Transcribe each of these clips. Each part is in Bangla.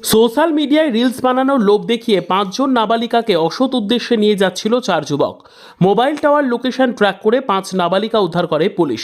সোশ্যাল মিডিয়ায় রিলস বানানোর লোভ দেখিয়ে 5 জন নাবালিকাকে অসৎ উদ্দেশ্যে নিয়ে যাচ্ছিল 4 যুবক। মোবাইল টাওয়ার লোকেশন ট্র্যাক করে 5 নাবালিকা উদ্ধার করে পুলিশ।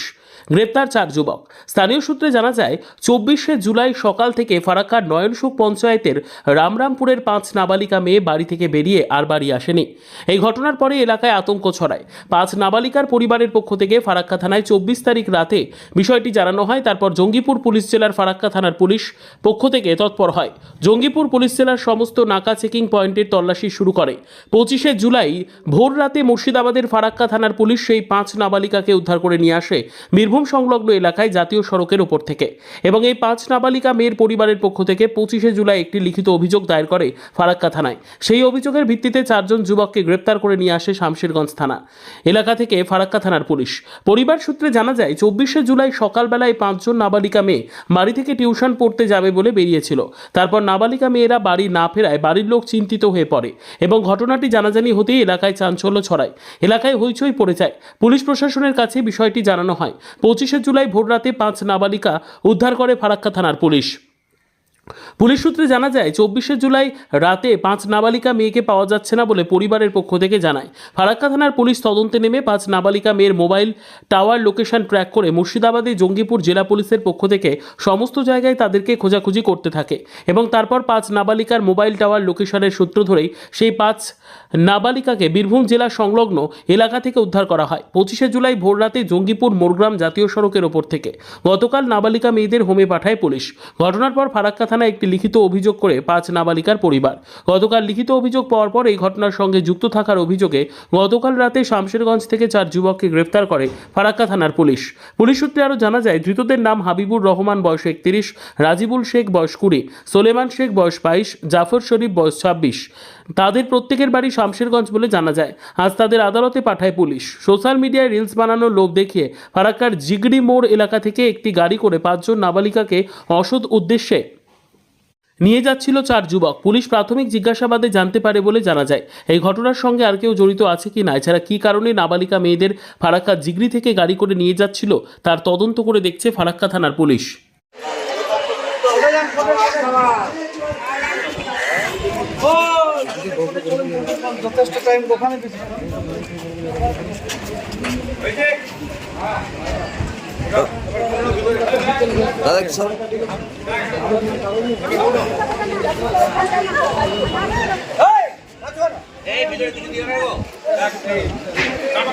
গ্রেপ্তার 4 যুবক। স্থানীয় সূত্রে জানা যায় 24শে জুলাই সকাল থেকে ফারাক্কার নয়নসুখ পঞ্চায়েতের রামরামপুরের 5 নাবালিকা মেয়ে বাড়ি থেকে বেরিয়ে আর বাড়ি আসেনি। এই ঘটনার পরে এলাকায় আতঙ্ক ছড়ায়। 5 নাবালিকার পরিবারের পক্ষ থেকে ফারাক্কা থানায় 24 তারিখ রাতে বিষয়টি জানানো হয়। তারপর জঙ্গিপুর পুলিশ জেলার ফারাক্কা থানার পুলিশ পক্ষ থেকে তৎপর হয়। জঙ্গিপুর পুলিশ জেলার সমস্ত নাকা চেকিং পয়েন্টের তল্লাশি শুরু করে। 25শে জুলাই ভোর রাতে মুর্শিদাবাদের ফারাক্কা থানার পুলিশ সেই 5 নাবালিকাকে উদ্ধার করে নিয়ে আসে বীরভূম সংলগ্ন এলাকায় জাতীয় সড়কের উপর থেকে। এবং এই 5 নাবালিকা মেয়ের পরিবারের পক্ষ থেকে 25শে জুলাই একটি লিখিত অভিযোগ দায়ের করে ফারাক্কা থানায়। সেই অভিযোগের ভিত্তিতে 4 জন যুবককে গ্রেপ্তার করে নিয়ে আসে শামশেরগঞ্জ থানা এলাকা থেকে ফারাক্কা থানার পুলিশ। পরিবার সূত্রে জানা যায় 24শে জুলাই সকালবেলায় 5 জন নাবালিকা মেয়ে বাড়ি থেকে টিউশন পড়তে যাবে বলে বেরিয়েছিল। তারপর নাবালিকা মেয়েরা বাড়ি না ফেরায় বাড়ির লোক চিন্তিত হয়ে পড়ে এবং ঘটনাটি জানাজানি হতেই এলাকায় চাঞ্চল্য ছড়ায়। এলাকায় হইচই পড়ে যায়। পুলিশ প্রশাসনের কাছে বিষয়টি জানানো হয়। 25শে জুলাই ভোর রাতে 5 নাবালিকা উদ্ধার করে ফারাক্কা থানার পুলিশ। পুলিশ সূত্রে জানা যায় 24শে জুলাই রাতে 5 নাবালিকা মেয়েকে পাওয়া যাচ্ছে না বলে পরিবারের পক্ষ থেকে জানায়। ফারাক্কা থানার পুলিশ তদন্তে নেমে 5 নাবালিকা মেয়ের মোবাইল টাওয়ার লোকেশন ট্র্যাক করে মুর্শিদাবাদে জঙ্গিপুর জেলা পুলিশের পক্ষ থেকে সমস্ত জায়গায় তাদেরকে খোঁজাখুঁজি করতে থাকে এবং তারপর 5 নাবালিকার মোবাইল টাওয়ার লোকেশনের সূত্র ধরেই সেই 5 নাবালিকাকে বীরভূম জেলা সংলগ্ন এলাকা থেকে উদ্ধার করা হয়। 25শে জুলাই ভোর রাতে জঙ্গিপুর মোরগ্রাম জাতীয় সড়কের ওপর থেকে। গতকাল নাবালিকা মেয়েদের হোমে পাঠায় পুলিশ। ঘটনার পর ফারাক্কা থানায় একটি লিখিত অভিযোগ করে 5 নাবালিকার পরিবার। গতকাল লিখিত অভিযোগ পাওয়ার পর এই ঘটনার সঙ্গে যুক্ত থাকার অভিযোগে গতকাল রাতে শামশেরগঞ্জ থেকে 4 যুবককে গ্রেপ্তার করে ফারাক্কা থানার পুলিশ। পুলিশ সূত্রে আরও জানা যায় ধৃতদের নাম হাবিবুর রহমান বয়স 31, রাজিবুল শেখ বয়স 20, সোলেমান শেখ বয়স 22, জাফর শরীফ বয়স 26। তাদের প্রত্যেকের বাড়ি শামশেরগঞ্জ বলে জানা যায়। আজ তাদের আদালতে পাঠায় পুলিশ। সোশ্যাল মিডিয়ায় রিলস বানানোর লোভ দেখিয়ে ফারাক্কার জিগড়ি মোড় এলাকা থেকে একটি গাড়ি করে 5 জন নাবালিকাকে অসৎ উদ্দেশ্যে নিয়ে যাচ্ছিল 4 যুবক। পুলিশ প্রাথমিক জিজ্ঞাসাবাদে জানতে পারে বলে জানা যায় এই ঘটনার সঙ্গে আর কেউ জড়িত আছে কি না, এছাড়া কী কারণে নাবালিকা মেয়েদের ফারাক্কা জিগড়ি থেকে গাড়ি করে নিয়ে যাচ্ছিল তার তদন্ত করে দেখছে ফারাক্কা থানার পুলিশ। যথেষ্ট টাইম দোকানে দাদা